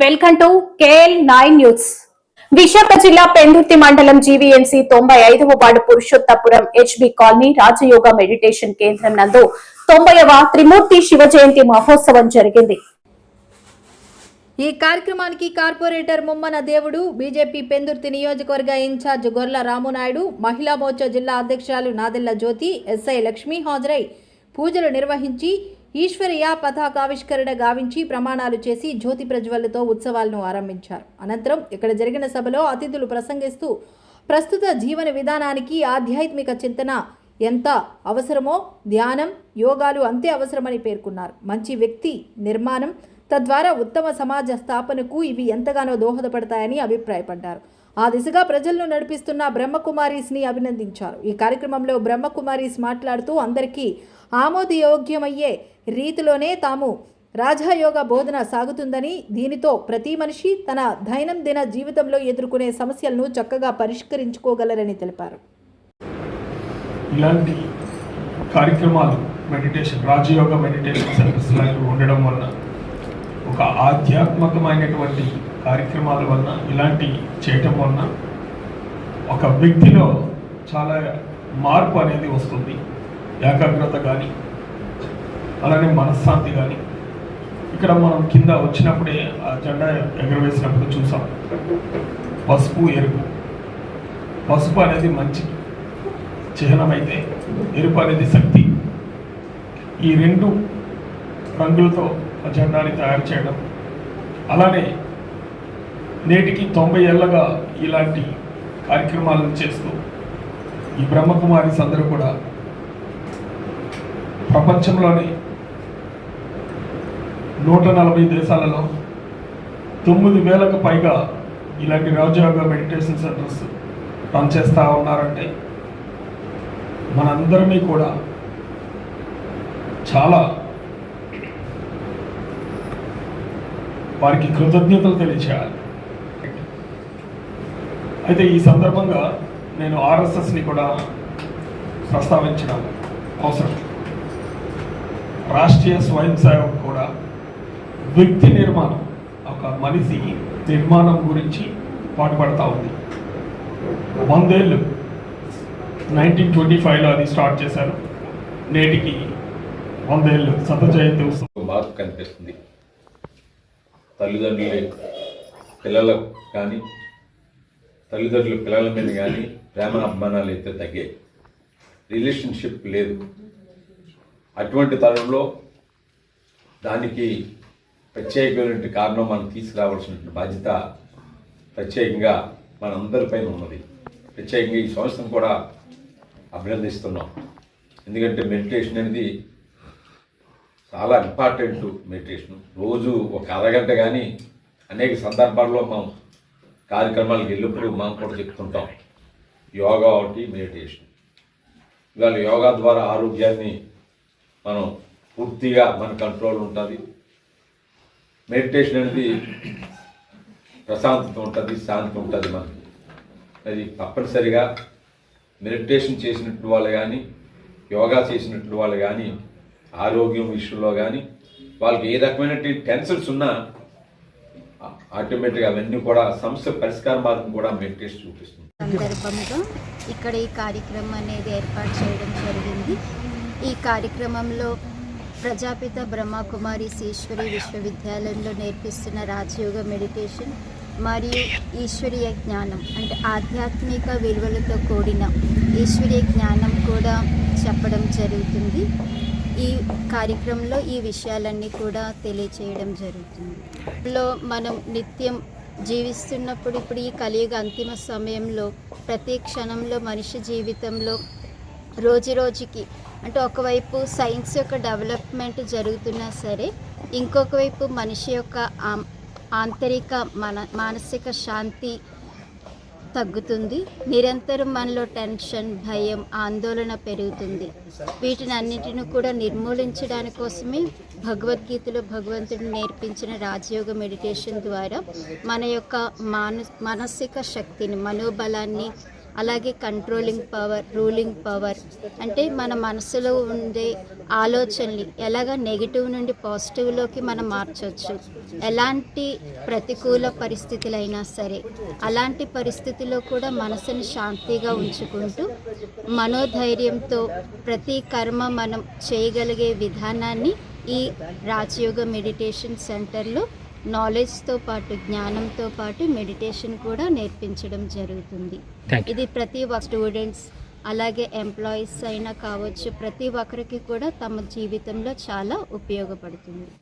Welcome to KL9 news. Visakha జిల్లా పెందుర్తి మండలం GVMC 95వ ward Purushothapuram HB colony Rajayoga meditation కేంద్రం నందు 90వ త్రిమూర్తి శివ జయంతి మహోత్సవం జరిగింది. ఈ కార్యక్రమానికి కార్పొరేటర్ ముమ్మన దేవుడు, బీజేపీ పెందుర్తి నియోజకవర్గ ఇన్ఛార్జ్ గొర్ల రామునాయుడు, మహిళా మోర్చా జిల్లా అధ్యక్షురాలు నాదెళ్ల జ్యోతి, ఎస్ఐ లక్ష్మీ హాజరై పూజలు నిర్వహించి ఈశ్వరీయ పతాకావిష్కరణ గావించి ప్రమాణాలు చేసి జ్యోతి ప్రజ్వలతో ఉత్సవాలను ఆరంభించారు. అనంతరం ఇక్కడ జరిగిన సభలో అతిథులు ప్రసంగిస్తూ ప్రస్తుత జీవన విధానానికి ఆధ్యాత్మిక చింతన ఎంత అవసరమో ధ్యానం, యోగాలు అంతే అవసరమని పేర్కొన్నారు. మంచి వ్యక్తి నిర్మాణం, తద్వారా ఉత్తమ సమాజ స్థాపనకు ఇవి ఎంతగానో దోహదపడతాయని అభిప్రాయపడ్డారు. ఆ దిశగా ప్రజలను నడిపిస్తున్న బ్రహ్మకుమారీస్ని అభినందించారు. ఈ కార్యక్రమంలో బ్రహ్మకుమారీస్ మాట్లాడుతూ అందరికీ ఆమోదయోగ్యమయ్యే రీతిలోనే తాము రాజయోగ బోధన సాగుతుందని, దీనితో ప్రతి మనిషి తన దైనందిన జీవితంలో ఎదుర్కొనే సమస్యలను చక్కగా పరిష్కరించుకోగలరని తెలిపారు. ఇలాంటి కార్యక్రమాలు మెడిటేషన్, రాజయోగ మెడిటేషన్ సెంటర్స్ ఉండడం వల్ల, ఒక ఆధ్యాత్మికమైనటువంటి కార్యక్రమాల వలన, ఇలాంటి చేయటం వలన ఒక వ్యక్తిలో చాలా మార్పు అనేది వస్తుంది. ఏకాగ్రత కానీ, అలానే మనశ్శాంతి కానీ. ఇక్కడ మనం కింద వచ్చినప్పుడే ఆ జెండా ఎగరవేసినప్పుడు చూసాం, పసుపు ఎరుపు. పసుపు అనేది మంచి చిహ్నం అయితే, ఎరుపు అనేది శక్తి. ఈ రెండు రంగులతో ఆ జెండాని తయారు చేయడం, అలానే నేటికి 90 ఏళ్ళగా ఇలాంటి కార్యక్రమాలను చేస్తూ ఈ బ్రహ్మకుమారీస్ అందరూ కూడా ప్రపంచంలోని 140 దేశాలలో 9,000కు పైగా ఇలాంటి రాజయోగ మెడిటేషన్ సెంటర్స్ రన్ చేస్తూ ఉన్నారంటే మనందరినీ కూడా చాలా వారికి కృతజ్ఞతలు తెలియచేయాలి. అయితే ఈ సందర్భంగా నేను RSSని కూడా ప్రస్తావించడం అవసరం. రాష్ట్రీయ స్వయం సేవకు కూడా వ్యక్తి నిర్మాణం, ఒక మనిషి నిర్మాణం గురించి పాటుపడతా ఉంది. 100 ఏళ్ళు 1925లో అది స్టార్ట్ చేశారు. నేటికి 100 ఏళ్ళు శత జయంతి ఉత్సవం మార్పు కనిపిస్తుంది. తల్లిదండ్రులు పిల్లలకు కానీ, తల్లిదండ్రులు పిల్లల మీద కానీ ప్రేమ అభిమానాలు అయితే తగ్గాయి. రిలేషన్షిప్ లేదు. అటువంటి తరంలో దానికి ప్రత్యేకమైన కారణం మనం తీసుకురావాల్సిన బాధ్యత ప్రత్యేకంగా మనందరిపైన ఉన్నది. ప్రత్యేకంగా ఈ సంస్థను కూడా అభినందిస్తున్నాం. ఎందుకంటే మెడిటేషన్ అనేది చాలా ఇంపార్టెంట్. మెడిటేషన్ రోజు ఒక అరగంట కానీ, అనేక సందర్భాల్లో మనం కార్యక్రమాలకు వెళ్ళినప్పుడు మనం కూడా చెప్తుంటాం, యోగా ఒకటి, మెడిటేషన్. ఇవాళ యోగా ద్వారా ఆరోగ్యాన్ని మనం పూర్తిగా మన కంట్రోల్ ఉంటుంది. మెడిటేషన్ అనేది ప్రశాంతత ఉంటుంది, శాంతి ఉంటుంది మనకి. మరి తప్పనిసరిగా మెడిటేషన్ చేసినట్టు వాళ్ళు కానీ, యోగా చేసినట్టు వాళ్ళు కానీ, ఆరోగ్యం విషయంలో కానీ వాళ్ళకి ఏ రకమైన టెన్షన్స్ ఉన్నా ఆటోమేటిక్గా అవన్నీ కూడా సమస్య పరిష్కార మార్గం కూడా మెడిటేషన్ చూపిస్తుంది. సందర్భంగా ఇక్కడ ఈ కార్యక్రమం అనేది ఏర్పాటు చేయడం జరిగింది. ఈ కార్యక్రమంలో ప్రజాపిత బ్రహ్మకుమారీస్ ఈశ్వరీ విశ్వవిద్యాలయంలో నేర్పిస్తున్న రాజయోగ మెడిటేషన్ మరియు ఈశ్వరీయ జ్ఞానం, అంటే ఆధ్యాత్మిక విలువలతో కూడిన ఈశ్వరీయ జ్ఞానం కూడా చెప్పడం జరుగుతుంది. ఈ కార్యక్రమంలో ఈ విషయాలన్నీ కూడా తెలియచేయడం జరుగుతుంది. మనం నిత్యం జీవిస్తున్నప్పుడు, ఇప్పుడు ఈ కలియుగ అంతిమ సమయంలో ప్రతి క్షణంలో మనిషి జీవితంలో రోజు రోజుకి, అంటే ఒకవైపు సైన్స్ యొక్క డెవలప్మెంట్ జరుగుతున్నా సరే, ఇంకొక వైపు మనిషి యొక్క ఆంతరిక మానసిక శాంతి తగ్గుతుంది. నిరంతరం మనలో టెన్షన్, భయం, ఆందోళన పెరుగుతుంది. వీటిని అన్నిటిని కూడా నిర్మూలించడానికి కోసమే భగవద్గీతలో భగవంతుడు నేర్పించిన రాజయోగ మెడిటేషన్ ద్వారా మన యొక్క మానసిక శక్తిని, మనోబలాన్ని, అలాగే కంట్రోలింగ్ పవర్, రూలింగ్ పవర్, అంటే మన మనసులో ఉండే ఆలోచనలు ఎలాగ నెగిటివ్ నుండి పాజిటివ్లోకి మనం మార్చవచ్చు. ఎలాంటి ప్రతికూల పరిస్థితులైనా సరే అలాంటి పరిస్థితిలో కూడా మనసుని శాంతిగా ఉంచుకుంటూ మనోధైర్యంతో ప్రతి కర్మ మనం చేయగలిగే విధానాన్ని ఈ రాజయోగ మెడిటేషన్ సెంటర్లో నాలెడ్జ్తో పాటు, జ్ఞానంతో పాటు మెడిటేషన్ కూడా నేర్పించడం జరుగుతుంది. ఇది ప్రతి స్టూడెంట్స్ అలాగే ఎంప్లాయీస్ అయినా కావచ్చు, ప్రతి ఒక్కరికి కూడా తమ జీవితంలో చాలా ఉపయోగపడుతుంది.